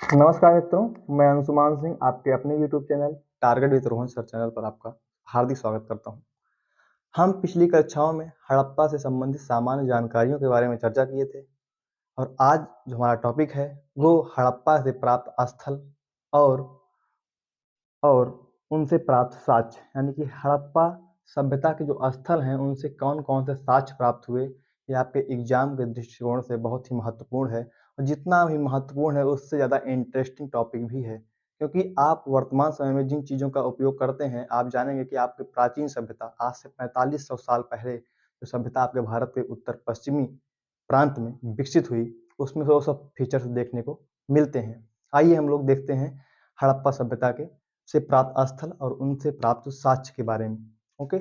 नमस्कार मित्रों, मैं अंशुमान सिंह आपके अपने YouTube channel target with Rohan sir channel पर आपका हार्दिक स्वागत करता हूं। हम पिछली कक्षाओं में हड़प्पा से संबंधित सामान्य जानकारियों के बारे में चर्चा किए थे और आज जो हमारा टॉपिक है वो हड़प्पा से प्राप्त स्थल और और उनसे प्राप्त साक्ष्य यानी कि हड़प्पा सभ्यता के जो स्थल हैं उनसे कौन-कौन से साक्ष्य प्राप्त हुए, ये आपके एग्जाम के दृष्टिकोण से बहुत ही महत्वपूर्ण है और जितना भी महत्वपूर्ण है उससे ज़्यादा इंटरेस्टिंग टॉपिक भी है। क्योंकि आप वर्तमान समय में जिन चीज़ों का उपयोग करते हैं, आप जानेंगे कि आपकी प्राचीन सभ्यता आज से 4500 साल पहले जो सभ्यता आपके भारत के उत्तर पश्चिमी प्रांत में विकसित हुई, उसमें वो सब फीचर्स देखने को मिलते हैं। आइए हम लोग देखते हैं हड़प्पा सभ्यता के से प्राप्त स्थल और उनसे प्राप्त साक्ष्य के बारे में। ओके,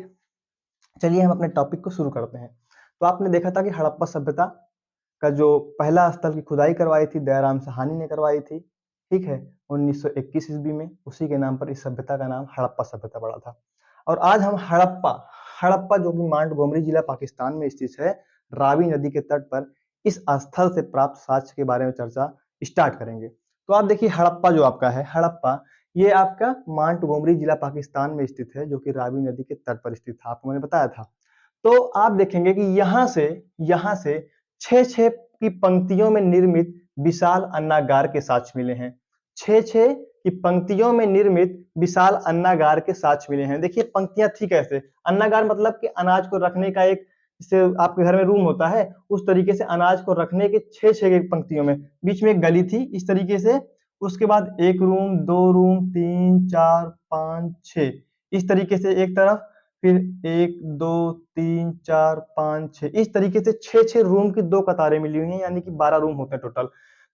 चलिए हम अपने टॉपिक को शुरू करते हैं। तो आपने देखा था कि हड़प्पा सभ्यता का जो पहला स्थल की खुदाई करवाई थी दयाराम साहनी ने करवाई थी, ठीक है, 1921 ईस्वी में। उसी के नाम पर इस सभ्यता का नाम हड़प्पा सभ्यता पड़ा था। और आज हम हड़प्पा हड़प्पा जो कि मांडगोमरी जिला पाकिस्तान में स्थित है, रावी नदी के तट पर इस स्थल से प्राप्त साक्ष्य के बारे में चर्चा स्टार्ट करेंगे। तो आप देखिए हड़प्पा जो आपका है, हड़प्पा ये आपका मांडगोमरी जिला पाकिस्तान में स्थित है, जो कि रावी नदी के तट पर स्थित था, आपको मैंने बताया था। तो आप देखेंगे कि यहाँ से 6-6 की पंक्तियों में निर्मित विशाल अन्नागार के साक्ष्य मिले हैं। 6-6 की पंक्तियों में निर्मित विशाल अन्नागार के साक्ष्य मिले हैं। देखिए पंक्तियां थी कैसे, अन्नागार मतलब कि अनाज को रखने का एक, जैसे आपके घर में रूम होता है उस तरीके से अनाज को रखने के 6-6 की पंक्तियों में, बीच में एक गली थी इस तरीके से, उसके बाद एक रूम, 2 रूम, 3, 4, 5, 6 इस तरीके से एक तरफ, फिर 1, 2, 3, 4, 5, 6 इस तरीके से 6-6 रूम की 2 कतारें मिली हुई हैं, यानी कि 12 रूम होते हैं टोटल।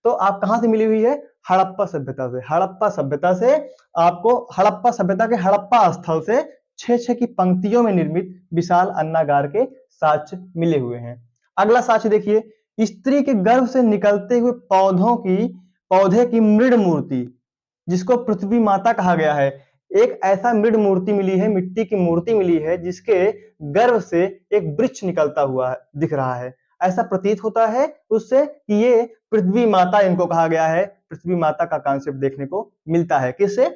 तो आप कहां से मिली हुई है? हड़प्पा सभ्यता से। हड़प्पा सभ्यता से आपको हड़प्पा सभ्यता के हड़प्पा स्थल से 6-6 की पंक्तियों में निर्मित विशाल अन्नागार के साक्ष्य मिले हुए हैं। अगला साक्ष्य देखिए, स्त्री के गर्भ से निकलते हुए पौधे की मृड मूर्ति, जिसको पृथ्वी माता कहा गया है। एक ऐसा मृड मूर्ति मिली है, मिट्टी की मूर्ति मिली है जिसके गर्भ से एक वृक्ष निकलता हुआ दिख रहा है। ऐसा प्रतीत होता है उससे कि ये पृथ्वी माता इनको कहा गया है। पृथ्वी माता का कॉन्सेप्ट देखने को मिलता है किससे?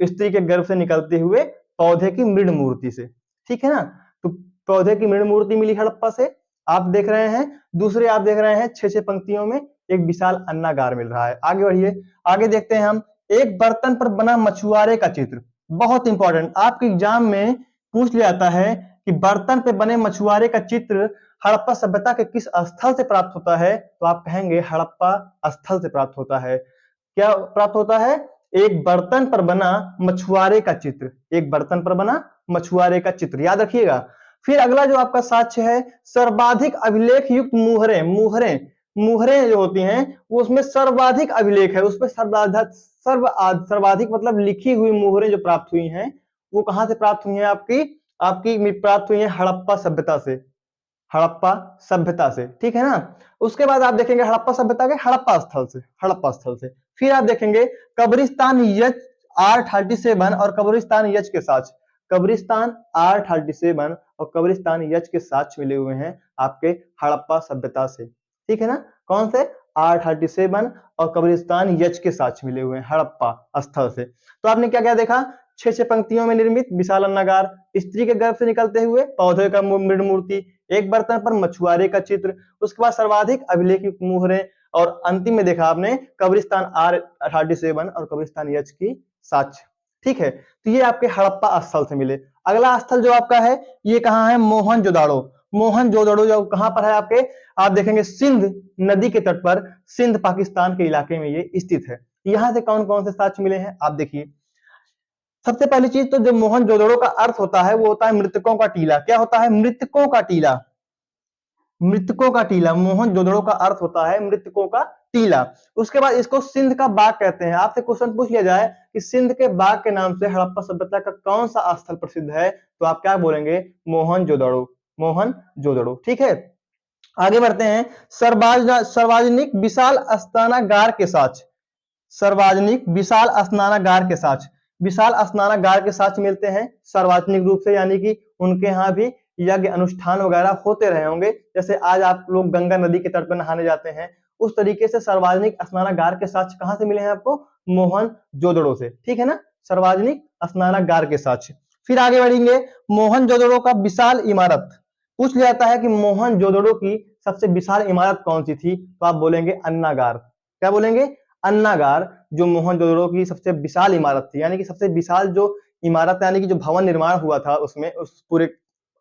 स्त्री के गर्भ से निकलते हुए पौधे की मृड मूर्ति से, ठीक है ना। तो पौधे की मृड मूर्ति मिली हड़प्पा से, आप देख रहे हैं। दूसरे आप देख रहे हैं 6-6 पंक्तियों में एक विशाल अन्नागार मिल रहा है। आगे बढ़िए, आगे देखते हैं हम। एक बर्तन पर बना मछुआरे का चित्र, बहुत इंपॉर्टेंट, आपके एग्जाम में पूछ लिया जाता है कि बर्तन पे बने मछुआरे का चित्र हड़प्पा सभ्यता के किस स्थल से प्राप्त होता है, तो आप कहेंगे हड़प्पा स्थल से प्राप्त होता है। क्या प्राप्त होता है? एक बर्तन पर बना मछुआरे का चित्र, एक बर्तन पर बना मछुआरे का चित्र, याद रखिएगा। फिर अगला जो आपका साक्ष्य है, सर्वाधिक अभिलेख युक्त मुहरें, मुहरें जो होती हैं वो उसमें सर्वाधिक अभिलेख है, उसमें सर्वाधिक मतलब लिखी हुई मुहरें जो प्राप्त हुई हैं वो कहां से प्राप्त हुई हैं? आपकी प्राप्त हुई है हड़प्पा सभ्यता से, हड़प्पा सभ्यता से, ठीक है ना। उसके बाद आप देखेंगे हड़प्पा सभ्यता के हड़प्पा स्थल से फिर आप देखेंगे कब्रिस्तान यच R37 और कब्रिस्तान यच के साक्ष्य, कब्रिस्तान R37 और कब्रिस्तान यच के साक्ष्य मिले हुए हैं आपके हड़प्पा सभ्यता से, ठीक है ना। कौन से? R37 और कब्रिस्तान यच के साक्ष्य मिले हुए हैं हड़प्पा स्थल से। तो आपने क्या क्या देखा? 6-6 पंक्तियों में निर्मित विशाल अन्नागार, स्त्री के गर्भ से निकलते हुए पौधे का मृड मूर्ति, एक बर्तन पर मछुआरे का चित्र, उसके बाद सर्वाधिक अभिलेख युक्त मुहरें, और अंतिम में देखा आपने कब्रिस्तान R37 और कब्रिस्तान यच की साक्ष्य, ठीक है। तो ये आपके हड़प्पा स्थल से मिले। अगला स्थल जो आपका है ये कहाँ है? मोहनजोदाड़ो। मोहनजोदाड़ो जो कहां पर है आपके? आप देखेंगे सिंध नदी के तट पर, सिंध पाकिस्तान के इलाके में ये स्थित है। यहां से कौन कौन से साक्ष्य मिले हैं आप देखिए। सबसे पहली चीज तो जो मोहनजोदड़ो का अर्थ होता है वो होता है मृतकों का टीला। क्या होता है? मृतकों का टीला, मृतकों का टीला। मोहनजोदड़ो का अर्थ होता है मृतकों का टीला। उसके बाद इसको सिंध का बाग कहते हैं। आपसे क्वेश्चन पूछ लिया जाए कि सिंध के बाग के नाम से हड़प्पा सभ्यता का कौन सा स्थल प्रसिद्ध है, तो आप क्या बोलेंगे? मोहनजोदड़ो, मोहनजोदड़ो, ठीक है। आगे बढ़ते हैं। सार्वजनिक विशाल स्नानागार के साक्ष्य, सार्वजनिक विशाल स्नानागार के साक्ष्य, विशाल स्नानागार के साक्ष्य मिलते हैं सार्वजनिक रूप से, यानी कि उनके यहाँ भी यज्ञ अनुष्ठान वगैरह होते रहे होंगे। जैसे आज आप लोग गंगा नदी के तट पर नहाने जाते हैं, उस तरीके से सार्वजनिक स्नानागार के साक्ष्य कहां से मिले हैं आपको? मोहनजोदड़ो से, ठीक है ना, सार्वजनिक स्नानागार के साक्ष्य। फिर आगे बढ़ेंगे, मोहनजोदड़ो का विशाल इमारत पूछ लिया जाता है कि मोहनजोदड़ो की सबसे विशाल इमारत कौन सी थी, तो आप बोलेंगे अन्नागार। क्या बोलेंगे? अन्नागार, जो मोहनजोदड़ो की सबसे विशाल इमारत थी, यानी कि सबसे विशाल जो इमारत, यानी कि जो भवन निर्माण हुआ था उसमें, उस पूरे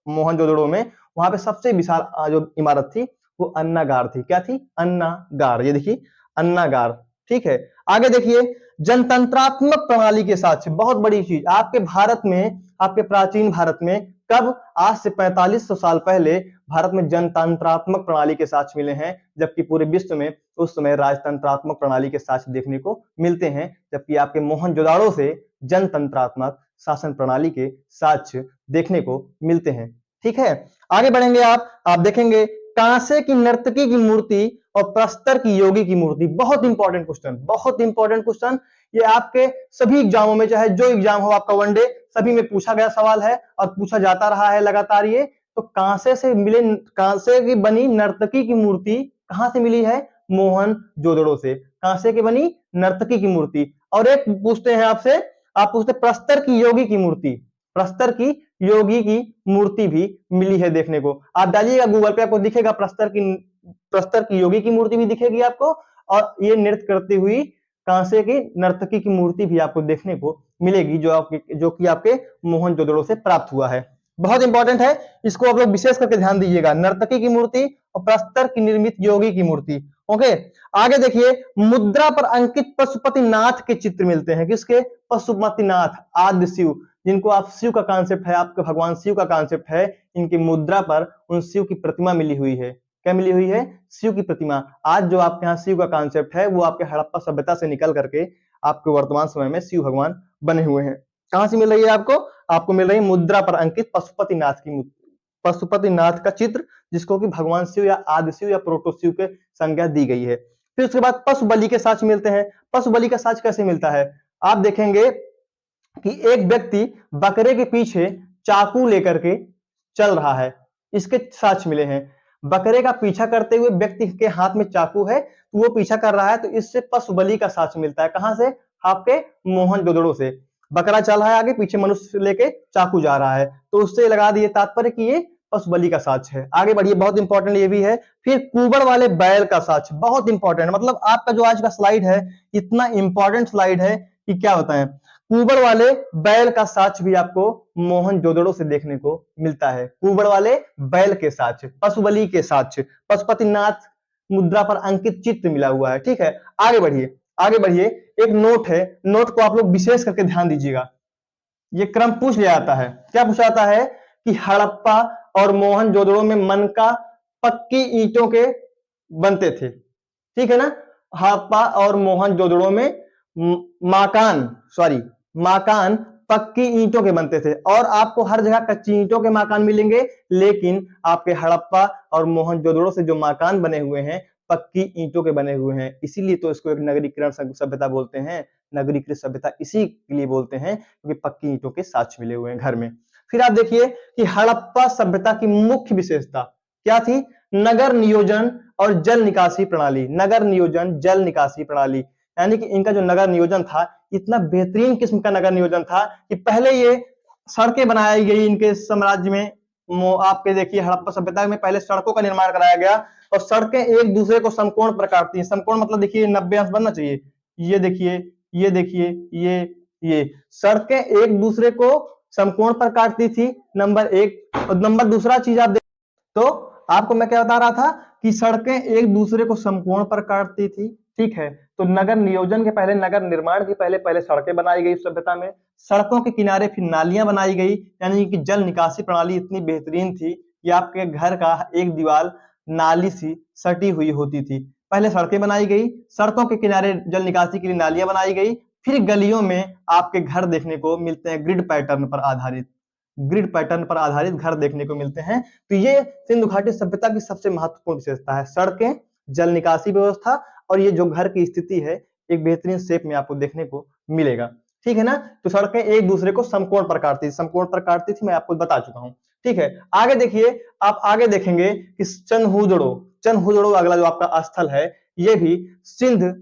मोहनजोदड़ो में, वहां पे सबसे विशाल जो इमारत थी वो अन्नागार थी। क्या थी? अन्नागार। ये देखिए अन्नागार, ठीक है। आगे देखिए, जनतंत्रात्मक प्रणाली के साक्ष्य, बहुत बड़ी चीज आपके भारत में, आपके प्राचीन भारत में कब, आज से 4500 साल पहले भारत में जनतंत्रात्मक प्रणाली के साक्ष्य मिले हैं, जबकि पूरे विश्व में उस समय राजतंत्रात्मक प्रणाली के साक्ष्य देखने को मिलते हैं, जबकि आपके मोहनजोदड़ो से जनतंत्रात्मक शासन प्रणाली के साक्ष्य देखने को मिलते हैं। ठीक है, आगे बढ़ेंगे आप देखेंगे कांसे की नर्तकी की मूर्ति और प्रस्तर की योगी की मूर्ति। बहुत इंपॉर्टेंट क्वेश्चन, बहुत इंपॉर्टेंट क्वेश्चन। ये आपके सभी एग्जामों में, चाहे जो एग्जाम हो आपका वनडे, सभी में पूछा गया सवाल है और पूछा जाता रहा है लगातार। ये तो कांसे से मिले, कांसे की बनी नर्तकी की मूर्ति कहां से मिली है? मोहनजोदड़ो से। कांसे की बनी नर्तकी की मूर्ति। और एक पूछते हैं आपसे, आप पूछते प्रस्तर की योगी की मूर्ति, प्रस्तर की योगी की मूर्ति भी मिली है देखने को। आप डालिएगा गूगल पे, आपको दिखेगा प्रस्तर की योगी की मूर्ति भी दिखेगी आपको, और ये नृत्य करती हुई कांसे की नर्तकी की मूर्ति भी आपको देखने को मिलेगी, जो कि आपके मोहनजोदड़ो से प्राप्त हुआ है। बहुत इंपॉर्टेंट है, इसको आप लोग विशेष करके ध्यान दीजिएगा, नर्तकी की मूर्ति और प्रस्तर की निर्मित योगी की मूर्ति। ओके, आगे देखिए, मुद्रा पर अंकित पशुपतिनाथ के चित्र मिलते हैं। किसके? पशुपतिनाथ, आद्य शिव, जिनको आप शिव का कॉन्सेप्ट है, आपके भगवान शिव का कॉन्सेप्ट है, इनकी मुद्रा पर उन शिव की प्रतिमा मिली हुई है। क्या मिली हुई है? शिव की प्रतिमा। आज जो आपके यहाँ शिव का कॉन्सेप्ट है वो आपके हड़प्पा सभ्यता से निकल करके आपके वर्तमान समय में शिव भगवान बने हुए हैं। कहां से मिल रही है आपको? आपको मिल रही है मुद्रा पर अंकित पशुपतिनाथ की मूर्ति, पशुपतिनाथ का चित्र, जिसको कि भगवान शिव या आदि शिव या प्रोटो शिव के संज्ञा दी गई है। फिर उसके बाद पशु बलि के साक्ष्य मिलते हैं। पशु बलि का साक्ष्य कैसे मिलता है? आप देखेंगे कि एक व्यक्ति बकरे के पीछे चाकू लेकर के चल रहा है, इसके साक्ष्य मिले हैं। बकरे का पीछा करते हुए व्यक्ति के हाथ में चाकू है, तो वो पीछा कर रहा है, तो इससे पशु बलि का साक्ष्य मिलता है। कहां से? आपके मोहनजोदड़ो से। बकरा चल रहा है आगे, पीछे मनुष्य लेके चाकू जा रहा है, तो उससे लगा दिए तात्पर्य कि ये पशु बलि का साक्ष्य है। आगे बढ़िए, बहुत इंपॉर्टेंट ये भी है। फिर कुबड़ वाले बैल का साक्ष्य, बहुत इंपॉर्टेंट, मतलब आपका जो आज का स्लाइड है इतना इंपॉर्टेंट स्लाइड है कि क्या बताएं। कुबड़ वाले बैल का साक्ष्य भी आपको मोहनजोदड़ो से देखने को मिलता है। कुबड़ वाले बैल के साक्ष्य, पशु बलि के साक्ष्य, पशुपतिनाथ मुद्रा पर अंकित चित्र मिला हुआ है। ठीक है, आगे बढ़िए, आगे बढ़िए। एक नोट है, नोट को आप लोग विशेष करके ध्यान दीजिएगा। ये क्रम पूछ लिया जाता है। क्या पूछा जाता है? कि हड़प्पा और मोहनजोदड़ो में मनका पक्की ईंटों के बनते थे। ठीक है ना, हड़प्पा और मोहनजोदड़ो में माकान पक्की ईंटों के बनते थे, और आपको हर जगह कच्ची ईंटों के मकान मिलेंगे, लेकिन आपके हड़प्पा और मोहनजोदड़ो से जो मकान बने हुए हैं पक्की ईंटों के बने हुए हैं। इसीलिए तो इसको एक नगरीकरण सभ्यता बोलते हैं। नगरीकृत सभ्यता इसी के लिए बोलते हैं क्योंकि पक्की ईंटों के साक्ष्य मिले हुए हैं घर में। फिर आप देखिए कि हड़प्पा सभ्यता की मुख्य विशेषता क्या थी? नगर नियोजन और जल निकासी प्रणाली। नगर नियोजन, जल निकासी प्रणाली, यानी कि इनका जो नगर नियोजन था, इतना बेहतरीन किस्म का नगर नियोजन था कि पहले ये सड़कें बनाई गई इनके साम्राज्य में। आपके देखिए हड़प्पा सभ्यता में पहले सड़कों का निर्माण कराया गया, और सड़कें एक दूसरे को समकोण पर काटती हैं। समकोण मतलब देखिए 90 अंश बनना चाहिए। ये देखिए, ये देखिए, ये सड़कें एक दूसरे को समकोण पर काटती थी, नंबर एक। और नंबर दूसरा चीज आप तो आपको मैं क्या बता रहा था कि सड़कें एक दूसरे को समकोण पर काटती थी। ठीक है, तो नगर नियोजन के पहले, नगर निर्माण के पहले पहले सड़कें बनाई गई सभ्यता में। सड़कों के किनारे फिर नालियां बनाई गई, यानी कि जल निकासी प्रणाली इतनी बेहतरीन थी कि आपके घर का एक दीवार नाली सी सटी हुई होती थी। पहले सड़कें बनाई गई, सड़कों के किनारे जल निकासी के लिए नालियां बनाई गई, फिर गलियों में आपके घर देखने को मिलते हैं ग्रिड पैटर्न पर आधारित, ग्रिड पैटर्न पर आधारित घर देखने को मिलते हैं। तो ये सिंधु घाटी सभ्यता की सबसे महत्वपूर्ण विशेषता है, सड़कें, जल निकासी व्यवस्था, और ये जो घर की स्थिति है एक बेहतरीन शेप में आपको देखने को मिलेगा। ठीक है ना, तो सड़कें एक दूसरे को समकोण पर काटती थी, समकोण पर काटती थी, मैं आपको बता चुका हूं। ठीक है, आगे देखिए, आप आगे देखेंगे कि चनहुदड़ो, चनहुदड़ो अगला जो आपका स्थल है, ये भी सिंध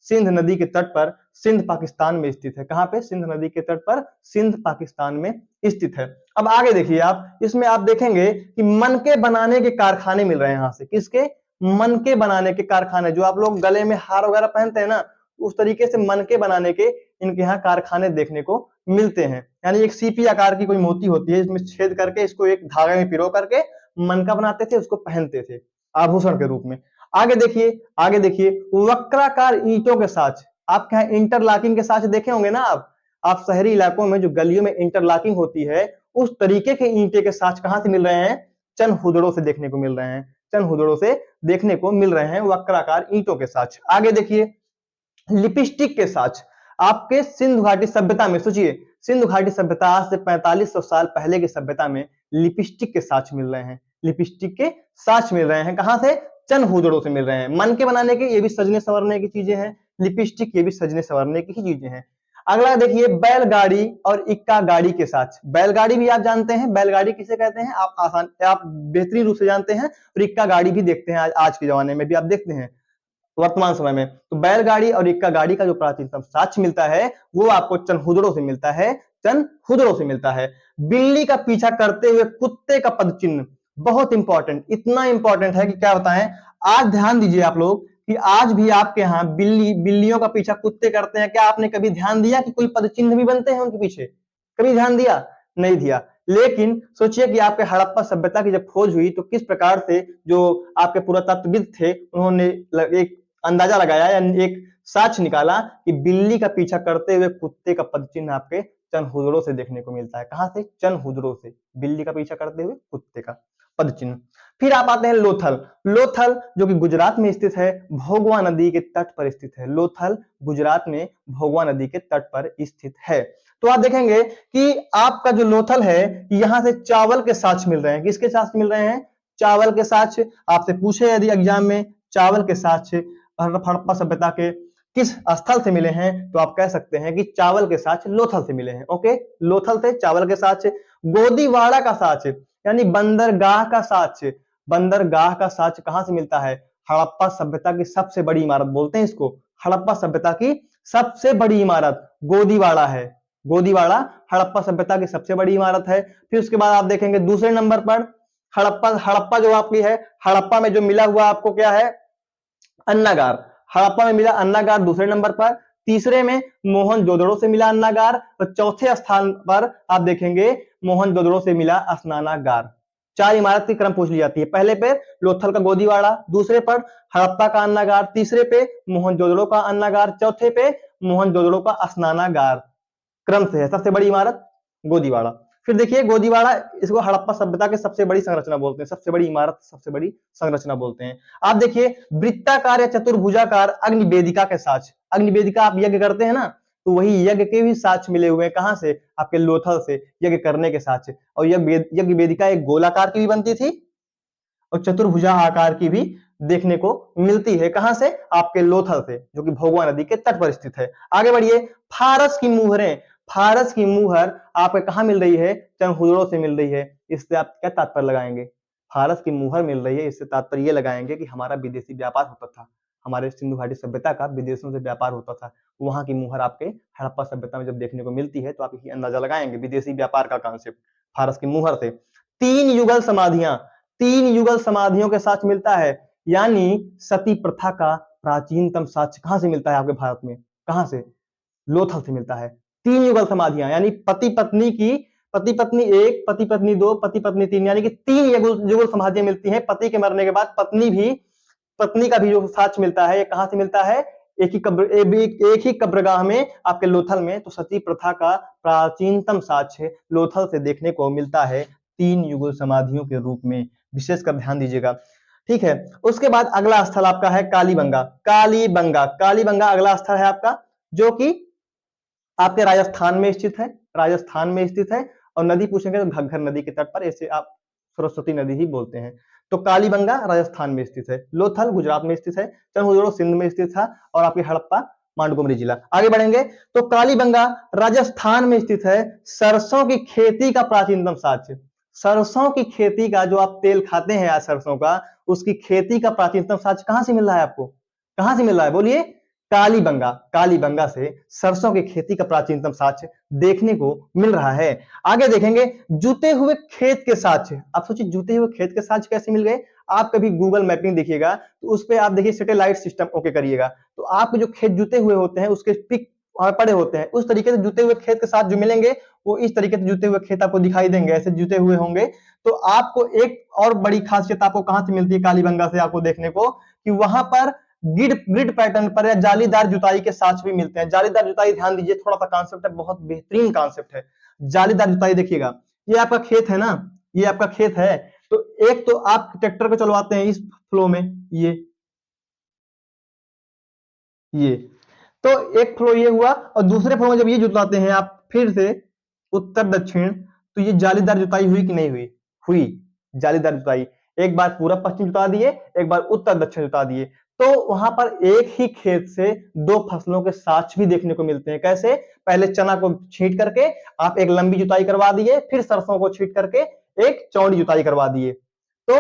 सिंध नदी के तट पर सिंध पाकिस्तान में स्थित है। कहां पे? सिंध नदी के तट पर सिंध पाकिस्तान में स्थित है। अब आगे देखिए आप, इसमें आप देखेंगे कि मनके बनाने के कारखाने मिल रहे हैं यहां से। किसके? मनके बनाने के कारखाने। जो आप लोग गले में हार वगैरह पहनते हैं ना, उस तरीके से मनके बनाने के इनके यहाँ कारखाने देखने को मिलते हैं। यानी एक सीपी आकार की कोई मोती होती है, इसमें छेद करके इसको एक धागे में पिरो करके मनका बनाते थे, उसको पहनते थे आभूषण के रूप में। आगे देखिए, आगे देखिए, वक्राकार ईंटों के साथ, आपके यहाँ इंटरलॉकिंग के साथ देखे होंगे ना आप शहरी इलाकों में जो गलियों में इंटरलॉकिंग होती है, उस तरीके के ईंटे के साथ कहां से मिल रहे हैं? चनहुदड़ों से देखने को मिल रहे हैं। चनहुदड़ों से देखने को मिल रहे हैं वक्राकार ईंटों के साथ। आगे देखिए, लिपस्टिक के साथ आपके सिंधु घाटी सभ्यता में, सोचिए सिंधु घाटी सभ्यता आज से 4500 साल पहले की सभ्यता में लिपस्टिक के साथ मिल रहे हैं। लिपस्टिक के साथ मिल रहे हैं। कहां से? चनहुदड़ों से मिल रहे हैं। मन के बनाने के ये भी सजने संवरने की चीजें हैं। लिपस्टिक ये भी सजने संवरने की ही चीजें हैं। अगला देखिए, बैलगाड़ी और इक्का गाड़ी के साथ। बैलगाड़ी भी आप जानते हैं, बैलगाड़ी किसे कहते हैं आप बेहतरीन रूप से जानते हैं। और इक्का गाड़ी भी देखते हैं, आज के जमाने में भी आप देखते हैं वर्तमान समय में। तो बैलगाड़ी और इक्का गाड़ी का जो प्राचीनतम साक्ष्य मिलता है वो आपको चनहुदड़ों से मिलता है। चनहुदड़ों से मिलता है। बिल्ली का पीछा करते हुए कुत्ते का पद चिन्ह, बहुत इंपॉर्टेंट, इतना इंपॉर्टेंट है कि क्या बताएं। आज ध्यान दीजिए आप लोग कि आज भी आपके यहाँ बिल्लियों का पीछा कुत्ते करते हैं। क्या आपने कभी ध्यान दिया कि कोई पद चिन्ह भी बनते हैं उनके पीछे? कभी ध्यान दिया? नहीं दिया। लेकिन सोचिए कि आपके हड़प्पा सभ्यता की जब खोज हुई तो किस प्रकार से जो आपके पुरातत्वविद थे उन्होंने एक अंदाजा लगाया या एक साक्ष्य निकाला कि बिल्ली का पीछा करते हुए कुत्ते का पद चिन्ह आपके चनहुदड़ों से देखने को मिलता है। कहां से? चनहुदड़ों से। बिल्ली का पीछा करते हुए कुत्ते का पद चिन्ह। फिर आप आते हैं लोथल। लोथल जो कि गुजरात में स्थित है, भोगवा नदी के तट पर स्थित है। लोथल गुजरात में भोगवा नदी के तट पर स्थित है। तो आप देखेंगे कि आपका जो लोथल है यहां से चावल के साक्ष्य मिल रहे हैं। किसके साक्ष्य मिल रहे हैं? चावल के साक्ष्य। आपसे पूछे यदि एग्जाम में चावल के साक्ष्य हड़प्पा सभ्यता के किस स्थल से मिले हैं, तो आप कह सकते हैं कि चावल के साक्ष्य लोथल से मिले हैं। ओके, लोथल से चावल के साक्ष्य। गोदीवाड़ा का साक्ष्य यानी बंदरगाह का साक्ष्य। बंदरगाह का साक्ष्य कहां से मिलता है? हड़प्पा सभ्यता की सबसे बड़ी इमारत बोलते हैं इसको। हड़प्पा सभ्यता की सबसे बड़ी इमारत गोदीवाड़ा है। गोदीवाड़ा हड़प्पा सभ्यता की सबसे बड़ी इमारत है। फिर उसके बाद आप देखेंगे दूसरे नंबर पर हड़प्पा जो आपकी है, हड़प्पा में जो मिला हुआ आपको क्या है? अन्नागार। हड़प्पा में मिला अन्नागार दूसरे नंबर पर। तीसरे में मोहनजोदड़ो से मिला अन्नागार। और चौथे स्थान पर आप देखेंगे मोहनजोदड़ो से मिला स्नानागार। 4 इमारत की क्रम पूछ ली जाती है। पहले पे लोथल का गोदीवाड़ा, दूसरे पर हड़प्पा का अन्नागार, तीसरे पे मोहनजोदड़ो का अन्नागार, चौथे पे मोहनजोदड़ो का स्नानागार क्रम से है। सबसे बड़ी इमारत गोदीवाड़ा। फिर देखिए गोदीवाड़ा, इसको हड़प्पा सभ्यता की सबसे बड़ी संरचना बोलते हैं। सबसे बड़ी इमारत, सबसे बड़ी संरचना बोलते हैं। आप देखिए वृत्ताकार या चतुर्भुजाकार अग्निवेदिका के साक्ष्य। अग्निवेदिका आप यज्ञ करते हैं ना, तो वही यज्ञ के भी साक्ष्य मिले हुए हैं। कहां से? आपके लोथल से यज्ञ करने के साक्ष्य। और यज्ञ वेदिका एक गोलाकार की भी बनती थी और चतुर्भुजा आकार की भी देखने को मिलती है। कहां से? आपके लोथल से, जो कि भोगवा नदी के तट पर स्थित है। आगे बढ़िए, फारस की मुहरें। फारस की मुहर आपको कहां मिल रही है? चनहुदड़ों से मिल रही है। इससे आप क्या तात्पर्य लगाएंगे? फारस की मुहर मिल रही है, इससे तात्पर्य ये लगाएंगे कि हमारा विदेशी व्यापार होता था। हमारे सिंधु घाटी सभ्यता का विदेशों से व्यापार होता था। वहां की मुहर आपके हड़प्पा सभ्यता में जब देखने को मिलती है तो आप यही अंदाजा लगाएंगे विदेशी व्यापार का कॉन्सेप्ट फारस की मुहर से। 3 युगल समाधियां, 3 युगल समाधियों के साथ मिलता है। यानी सती प्रथा का प्राचीनतम साक्ष्य कहां से मिलता है आपके भारत में? कहां से? लोथल से मिलता है। 3 युगल समाधियां यानी पति पत्नी की, पति पत्नी 1, पति पत्नी 2, पति पत्नी 3, यानी कि 3 युगल समाधियां मिलती हैं। पति के मरने के बाद पत्नी का भी जो साक्ष्य मिलता है, ये कहां से मिलता है? एक ही कब्रगाह में आपके लोथल में। तो सती प्रथा का प्राचीनतम साक्ष्य लोथल से देखने को मिलता है 3 युगल समाधियों के रूप में। विशेषकर ध्यान दीजिएगा, ठीक है। उसके बाद अगला स्थल आपका है कालीबंगा। कालीबंगा अगला स्थल है आपका, जो कि आपके राजस्थान में स्थित है। राजस्थान में स्थित है। और नदी पूछेंगे तो घग्गर नदी के तट पर, इसे आप सरस्वती नदी ही बोलते हैं। तो कालीबंगा राजस्थान में स्थित है। लोथल गुजरात में स्थित है। चनहुदड़ो सिंध में स्थित था। और आपकी हड़प्पा मांडुकुमरी जिला। आगे बढ़ेंगे तो कालीबंगा राजस्थान में स्थित है। सरसों की खेती का प्राचीनतम साक्ष्य। सरसों की खेती का, जो आप तेल खाते हैं आज सरसों का, उसकी खेती का प्राचीनतम साक्ष्य कहां से मिल रहा है आपको? कहां से मिल रहा है बोलिए? कालीबंगा। कालीबंगा से सरसों की खेती का प्राचीनतम साक्ष्य देखने को मिल रहा है। आगे देखेंगे जुते हुए खेत के साक्ष्य। आप सोचिए जुते हुए खेत के साक्ष्य कैसे मिल गए? आप कभी गूगल मैपिंग देखिएगा तो उस पर आप देखिए सैटेलाइट सिस्टम ओके करिएगा, तो आपके जो खेत जुते हुए होते हैं उसके पिक पड़े होते हैं, उस तरीके से जुते हुए खेत के साथ जो मिलेंगे वो इस तरीके से जुते हुए खेत आपको दिखाई देंगे, ऐसे जुते हुए होंगे। तो आपको एक और बड़ी खासियत आपको कहां से मिलती है कालीबंगा से आपको देखने को, कि वहां पर ग्रिड पैटर्न पर या जालीदार जुताई के साथ भी मिलते हैं। जालीदार जुताई ध्यान दीजिए, थोड़ा सा कॉन्सेप्ट है, बहुत बेहतरीन कॉन्सेप्ट है। जालीदार जुताई देखिएगा, ये आपका खेत है ना, ये आपका खेत है, तो एक तो आप ट्रैक्टर को चलवाते हैं इस फ्लो में, ये तो एक फ्लो ये हुआ, और दूसरे फ्लो में जब ये जुतवाते हैं आप फिर से उत्तर दक्षिण, तो ये जालीदार जुताई हुई कि नहीं हुई? हुई जालीदार जुताई। एक बार पूरा पश्चिम जुता दिए, एक बार उत्तर दक्षिण जुता दिए, तो वहां पर एक ही खेत से दो फसलों के साक्ष्य भी देखने को मिलते हैं। कैसे? पहले चना को छींट करके आप एक लंबी जुताई करवा दिए, फिर सरसों को छींट करके एक चौड़ी जुताई करवा दिए, तो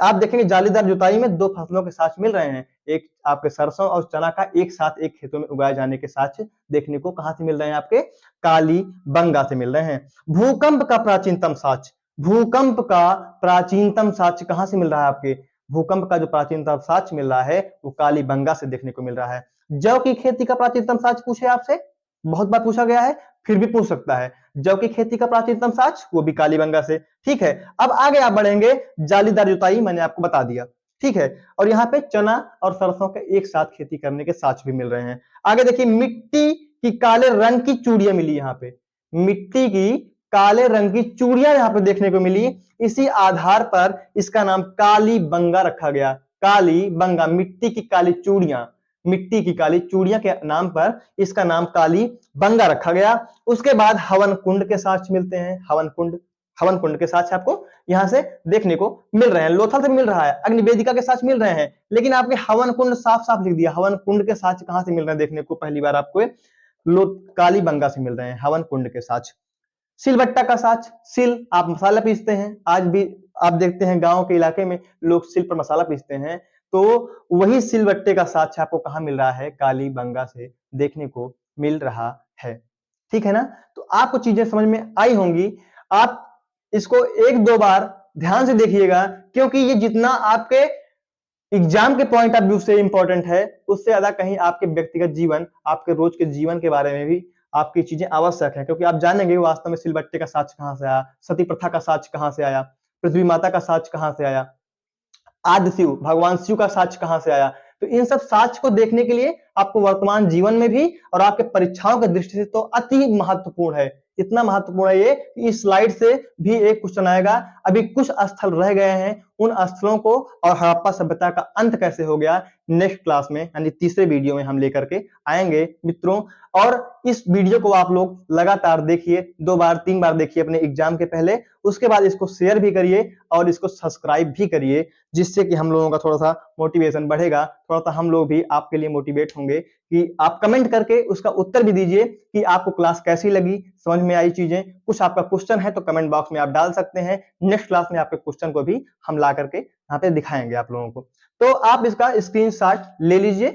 आप देखेंगे जालीदार जुताई में दो फसलों के साक्ष्य मिल रहे हैं। एक आपके सरसों और चना का एक साथ एक खेतों में उगाए जाने के साक्ष्य देखने को कहां से मिल रहे हैं? आपके कालीबंगा से मिल रहे हैं। भूकंप का प्राचीनतम साक्ष्य, भूकंप का प्राचीनतम साक्ष्य कहां से मिल रहा है? आपके भूकंप का जो प्राचीनतम साक्ष्य मिल रहा है वो कालीबंगा से देखने को मिल रहा है। जौ की खेती का प्राचीनतम साक्ष्य पूछे आपसे, बहुत बार पूछा गया है, फिर भी पूछ सकता है। जौ की खेती का प्राचीनतम साक्ष्य वो भी कालीबंगा से। ठीक है, अब आगे आप बढ़ेंगे, जालीदार जुताई मैंने आपको बता दिया, ठीक है, और यहाँ पे चना और सरसों के एक साथ खेती करने के साक्ष्य भी मिल रहे हैं। आगे देखिए मिट्टी की काले रंग की चूड़ियां मिली, यहाँ पे मिट्टी की काले रंग की चूड़ियां यहाँ पे देखने को मिली, इसी आधार पर इसका नाम कालीबंगा रखा गया। कालीबंगा, मिट्टी की काली चूड़ियां, मिट्टी की काली चूड़ियां के नाम पर इसका नाम कालीबंगा रखा गया। उसके बाद हवन कुंड के साक्ष्य मिलते हैं। हवन कुंड, हवन कुंड के साक्ष्य आपको यहां से देखने को मिल रहे हैं। लोथल से मिल रहा है, अग्निवेदिका के साक्ष्य मिल रहे हैं, लेकिन आपके हवन कुंड साफ साफ लिख दिया। हवन कुंड के साक्ष्य कहां से मिल रहे हैं देखने को? पहली बार आपको कालीबंगा से मिल रहे हैं हवन कुंड के साक्ष्य। सिलबट्टा का साक्ष्य, सिल आप मसाला पीसते हैं, आज भी आप देखते हैं गांव के इलाके में लोग सिल पर मसाला पीसते हैं, तो वही सिलबट्टे का साक्ष्य आपको कहां मिल रहा है? कालीबंगा से देखने को मिल रहा है। ठीक है ना? तो आपको चीजें समझ में आई होंगी। आप इसको एक दो बार ध्यान से देखिएगा, क्योंकि ये जितना आपके एग्जाम के पॉइंट ऑफ व्यू से इंपॉर्टेंट है, उससे ज्यादा कहीं आपके व्यक्तिगत जीवन, आपके रोज के जीवन के बारे में भी आपकी चीजें आवश्यक है, क्योंकि आप जानेंगे वास्तव में सिलबट्टे का साक्ष्य कहां से आया, सती प्रथा का साक्ष्य कहां से आया, पृथ्वी माता का साक्ष्य कहां से आया, आदि शिव भगवान शिव का साक्ष्य कहां से आया। तो इन सब साक्ष्य को देखने के लिए आपको वर्तमान जीवन में भी और आपके परीक्षाओं की दृष्टि से तो अति महत्वपूर्ण है। इतना महत्वपूर्ण है ये कि इस स्लाइड से भी एक क्वेश्चन आएगा। अभी कुछ स्थल रह गए हैं, उन स्थलों को और हड़प्पा सभ्यता का अंत कैसे हो गया, नेक्स्ट क्लास में यानी तीसरे वीडियो में हम लेकर के आएंगे मित्रों। और इस वीडियो को आप लोग लगातार देखिए, 2 बार 3 बार देखिए अपने एग्जाम के पहले, उसके बाद इसको शेयर भी करिए और इसको सब्सक्राइब भी करिए, जिससे कि हम लोगों का थोड़ा सा मोटिवेशन बढ़ेगा, थोड़ा सा हम लोग भी आपके लिए मोटिवेट होंगे। कि आप कमेंट करके उसका उत्तर भी दीजिए कि आपको क्लास कैसी लगी, समझ में आई चीजें। कुछ आपका क्वेश्चन है तो कमेंट बॉक्स में आप डाल सकते हैं, नेक्स्ट क्लास में आपके क्वेश्चन को भी हम ला करके यहाँ पे दिखाएंगे आप लोगों को। तो आप इसका स्क्रीनशॉट ले लीजिए